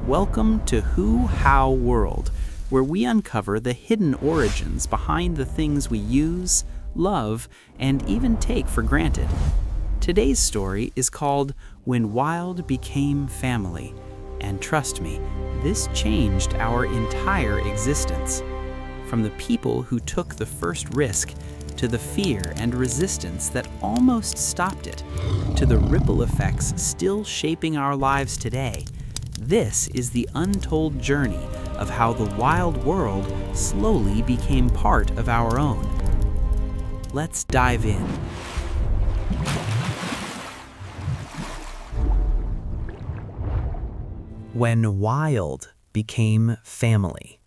Welcome to WhoHowWorld, where we uncover the hidden origins behind the things we use, love, and even take for granted. Today's story is called When Wild Became Family, and trust me, this changed our entire existence. From the people who took the first risk, to the fear and resistance that almost stopped it, to the ripple effects still shaping our lives today. This is the untold journey of how the wild world slowly became part of our own. Let's dive in. When wild became family,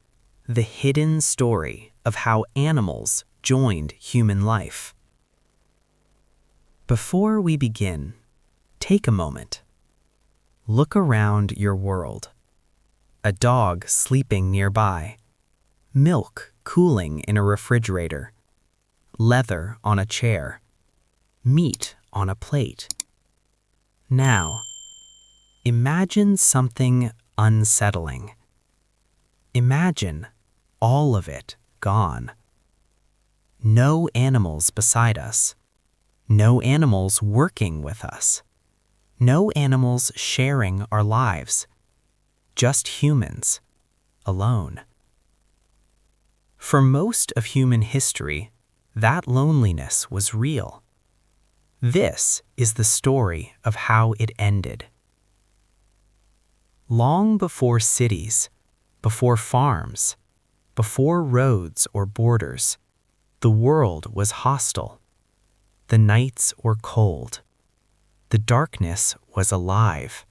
the hidden story of how animals joined human life. Before we begin, take a moment. Look around your world. A dog sleeping nearby, milk cooling in a refrigerator, leather on a chair, meat on a plate. Now, imagine something unsettling. Imagine all of it gone. No animals beside us. No animals working with us. No animals sharing our lives. Just humans, alone. For most of human history, that loneliness was real. This is the story of how it ended. Long before cities, before farms, before roads or borders, the world was hostile. The nights were cold. The darkness was alive.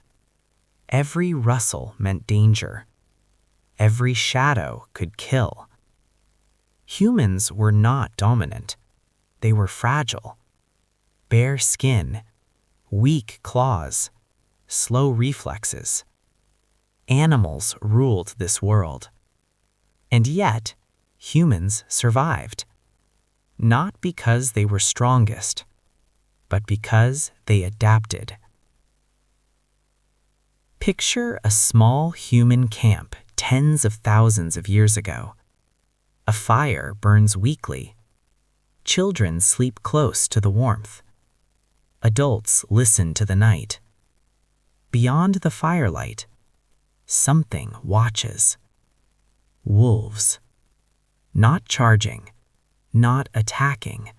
Every rustle meant danger. Every shadow could kill. Humans were not dominant. They were fragile. Bare skin, weak claws, slow reflexes. Animals ruled this world. And yet, humans survived. Not because they were strongest, but because they adapted. Picture a small human camp tens of thousands of years ago. A fire burns weakly. Children sleep close to the warmth. Adults listen to the night. Beyond the firelight, something watches. Wolves. Not charging, not attacking.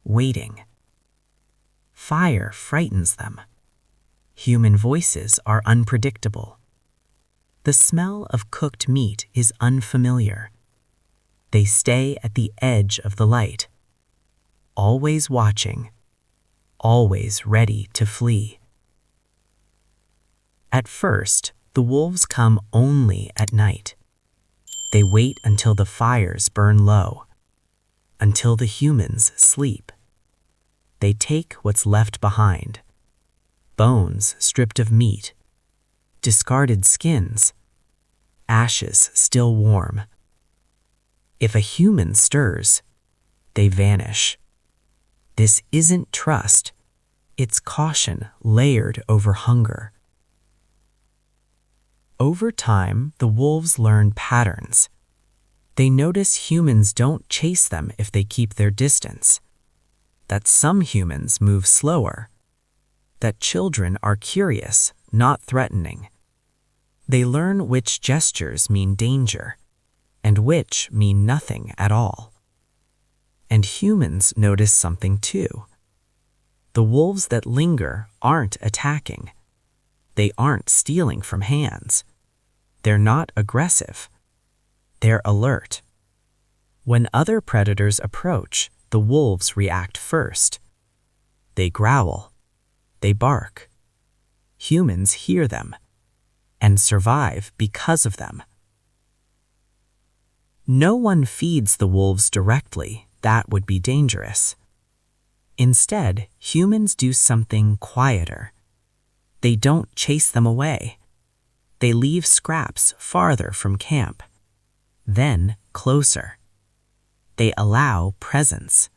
Waiting. Fire frightens them. Human voices are unpredictable. The smell of cooked meat is unfamiliar. They stay at the edge of the light, always watching, always ready to flee. At first, the wolves come only at night. They wait until the fires burn low, until the humans sleep. They take what's left behind. Bones stripped of meat, discarded skins, ashes still warm. If a human stirs, they vanish. This isn't trust, it's caution layered over hunger. Over time, the wolves learn patterns. They notice humans don't chase them if they keep their distance, that some humans move slower, that children are curious, not threatening. They learn which gestures mean danger, and which mean nothing at all. And humans notice something too. The wolves that linger aren't attacking. They aren't stealing from hands. They're not aggressive. They're alert. When other predators approach, the wolves react first. They growl. They bark. Humans hear them and survive because of them. No one feeds the wolves directly. That would be dangerous. Instead, humans do something quieter. They don't chase them away. They leave scraps farther from camp, then closer. They allow presence.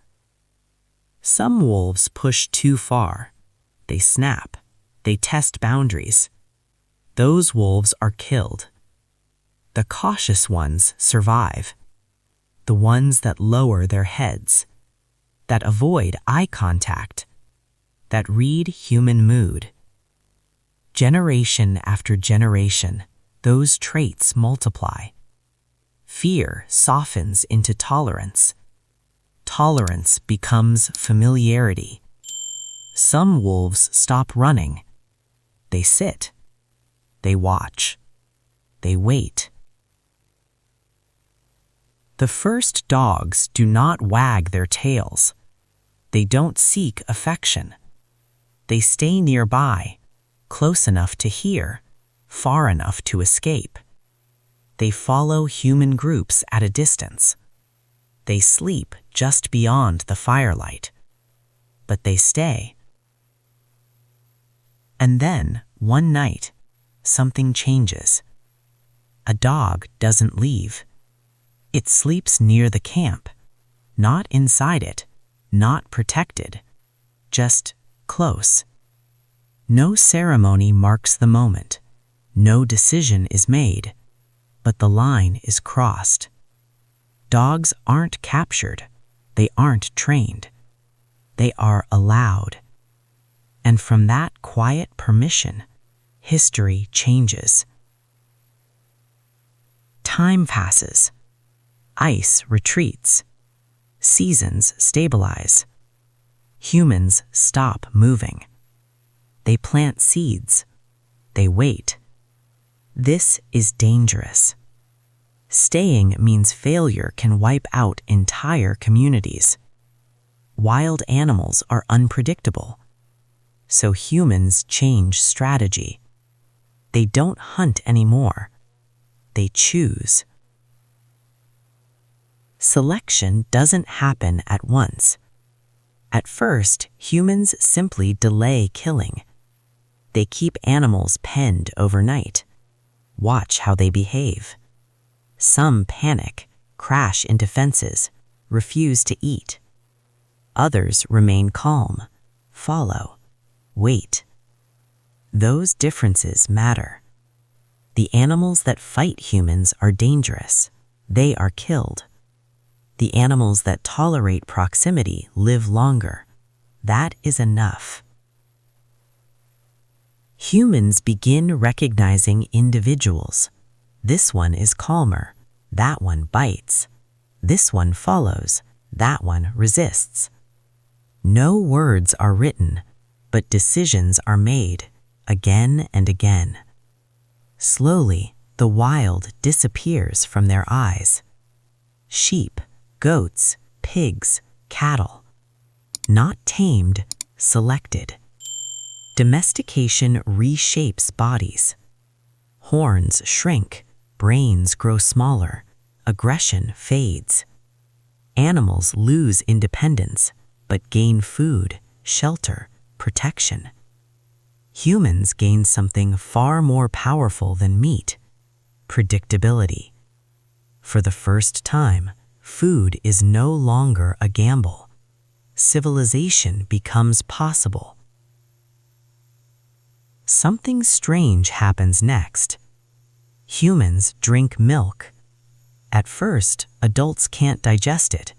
Some wolves push too far. They snap. They test boundaries. those wolves are killed. The cautious ones survive. The ones that lower their heads, that avoid eye contact, that read human mood. Generation after generation, those traits multiply. Fear softens into tolerance. Tolerance becomes familiarity. Some wolves stop running. They sit. They watch. They wait. The first dogs do not wag their tails. They don't seek affection. They stay nearby, close enough to hear, far enough to escape. They follow human groups at a distance. They sleep just beyond the firelight. But they stay. And then, one night, something changes. A dog doesn't leave. It sleeps near the camp, not inside it, not protected, just close. No ceremony marks the moment. No decision is made, but the line is crossed. Dogs aren't captured. They aren't trained. They are allowed. And from that quiet permission, history changes. Time passes. Ice retreats. Seasons stabilize. Humans stop moving. They plant seeds. They wait. This is dangerous. Staying means failure can wipe out entire communities. Wild animals are unpredictable, so humans change strategy. They don't hunt anymore. They choose. Selection doesn't happen at once. At first, humans simply delay killing. They keep animals penned overnight. Watch how they behave. Some panic, crash into fences, refuse to eat. Others remain calm, follow, wait. Those differences matter. The animals that fight humans are dangerous. They are killed. The animals that tolerate proximity live longer. That is enough. Humans begin recognizing individuals. This one is calmer. That one bites. This one follows. That one resists. No words are written, but decisions are made, again and again. Slowly, the wild disappears from their eyes. Sheep, goats, pigs, cattle. Not tamed, selected. Domestication reshapes bodies. Horns shrink, brains grow smaller, aggression fades. Animals lose independence, but gain food, shelter, protection. Humans gain something far more powerful than meat: predictability. For the first time, food is no longer a gamble. Civilization becomes possible. Something strange happens next. Humans drink milk. At first, adults can't digest it.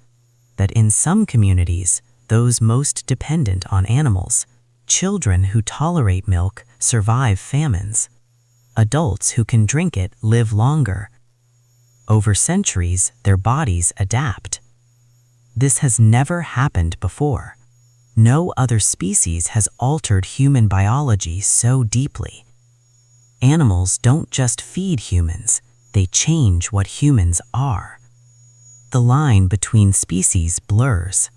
That in some communities, those most dependent on animals, children who tolerate milk survive famines. Adults who can drink it live longer. Over centuries, their bodies adapt. This has never happened before. No other species has altered human biology so deeply. Animals don't just feed humans, they change what humans are. The line between species blurs.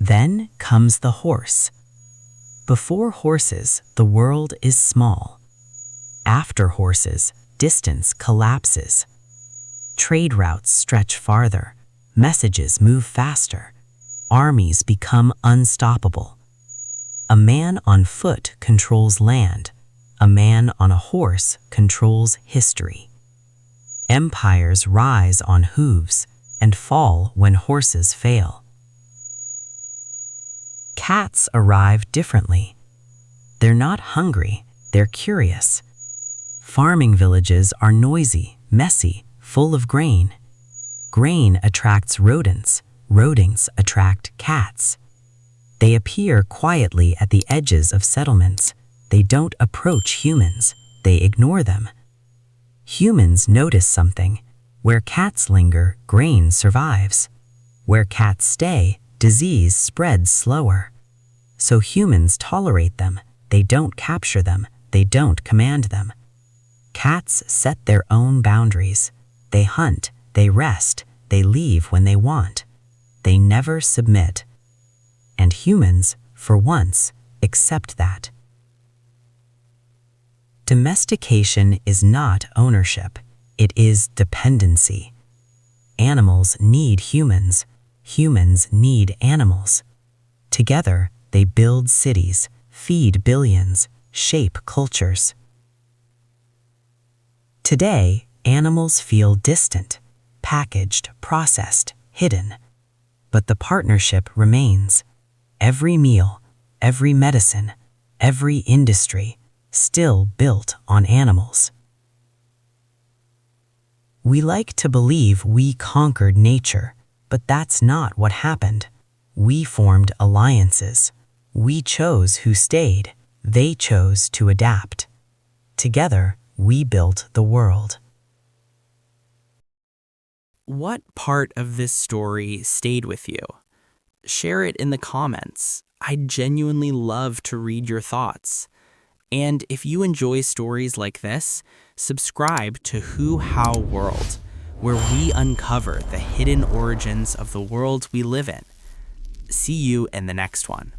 Then comes the horse. Before horses, the world is small. After horses, distance collapses. Trade routes stretch farther. Messages move faster. Armies become unstoppable. A man on foot controls land. A man on a horse controls history. Empires rise on hooves and fall when horses fail. Cats arrive differently. They're not hungry, They're curious. Farming villages are noisy, messy, full of grain. Grain attracts rodents. Rodents attract cats. They appear quietly at the edges of settlements. They don't approach humans. They ignore them. Humans notice something. Where cats linger, grain survives. Where cats stay, disease spreads slower. So humans tolerate them. They don't capture them. They don't command them. Cats set their own boundaries. They hunt. They rest. They leave when they want. They never submit. And humans, for once, accept that. Domestication is not ownership. It is dependency. Animals need humans. Humans need animals. Together, they build cities, feed billions, shape cultures. Today, animals feel distant, packaged, processed, hidden. But the partnership remains. Every meal, every medicine, every industry, still built on animals. We like to believe we conquered nature, but that's not what happened. We formed alliances. We chose who stayed. They chose to adapt. Together, we built the world. What part of this story stayed with you? Share it in the comments. I genuinely love to read your thoughts. And if you enjoy stories like this, subscribe to WhoHowWorld, where we uncover the hidden origins of the world we live in. See you in the next one.